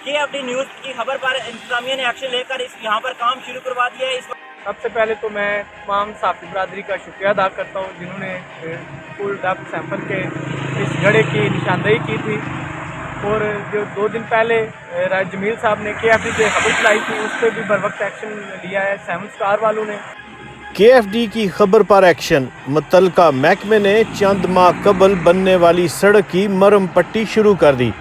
KFD news की खबर पर इंतजामिया ने एक्शन लेकर यहाँ पर काम शुरू करवा दिया है। इस सबसे पहले तो मैं तमाम साफ़ी बरादरी का शुक्रिया अदा करता हूँ जिन्होंने फुल डब सैंपल के इस घड़े की निशानदेही की थी, और जो 2 दिन पहले राज जमील साहब ने KFD पे खबर चलाई थी उस पर भी बर वक्त एक्शन लिया है 7 स्टार वालों ने। KFD की खबर पर एक्शन, मुतल्लिका महकमे ने चंद माह कबल बनने वाली सड़क की मरम पट्टी शुरू कर दी।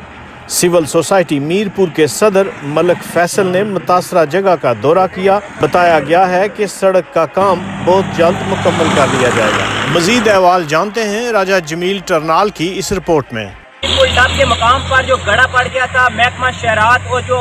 सिविल सोसाइटी मीरपुर के सदर मलक फैसल ने मुतासरा जगह का दौरा किया। बताया गया है कि सड़क का काम बहुत जल्द मुकम्मल कर लिया जाएगा। मजीद अहवाल जानते हैं राजा जमील टर्नाल की इस रिपोर्ट में। डब के मकाम पर जो गड़ा पड़ गया था, महकमा शहरात और जो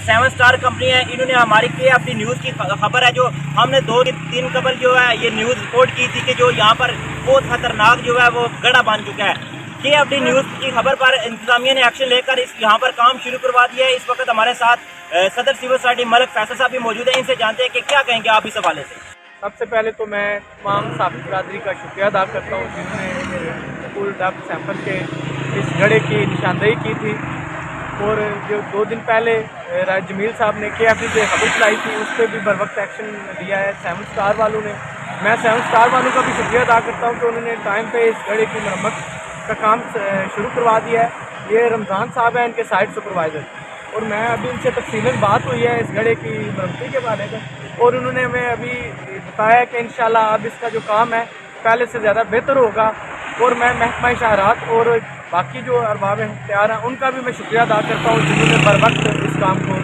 7 स्टार कंपनी है, इन्होंने हमारी KFD न्यूज़ की खबर है जो हमने 2-3 कबल जो है ये न्यूज़ रिपोर्ट की थी कि जो यहाँ पर बहुत खतरनाक जो है वो गड़ा बन चुका है। KFD न्यूज़ की खबर पर इंतजामिया ने एक्शन लेकर यहाँ पर काम शुरू करवा दिया है। इस वक्त हमारे साथ सदर सिविल सोसाइटी मलक फैसल साहब भी मौजूद है। इनसे जानते हैं कि क्या कहेंगे आप इस हवाले से। सबसे पहले तो मैं तमाम साफ़ी बरादरी का शुक्रिया अदा करता हूँ जिन्होंने फुल डब सैंपल के इस घड़े की निशानदेही की थी, और जो 2 दिन पहले राज जमील साहब ने KFD पे खबर चलाई थी उस पर भी बर वक्त एक्शन लिया है 7 स्टार वालों ने। मैं 7 स्टार वालों का भी शुक्रिया अदा करता हूँ कि उन्होंने टाइम पे इस घड़े की मरम्मत का काम शुरू करवा दिया है। ये रमज़ान साहब हैं, इनके साइट सुपरवाइज़र, और मैं अभी इनसे तफसीलन बात हुई है इस घड़े की मरम्मती के बारे में, और उन्होंने हमें अभी बताया कि इंशाल्लाह अब इसका जो काम है पहले से ज़्यादा बेहतर होगा। और मैं महकमा शहरात और बाकी जो अरबाब इख्तियार हैं उनका भी मैं शुक्रिया अदा करता हूँ जिन्होंने बर वक्त इस काम को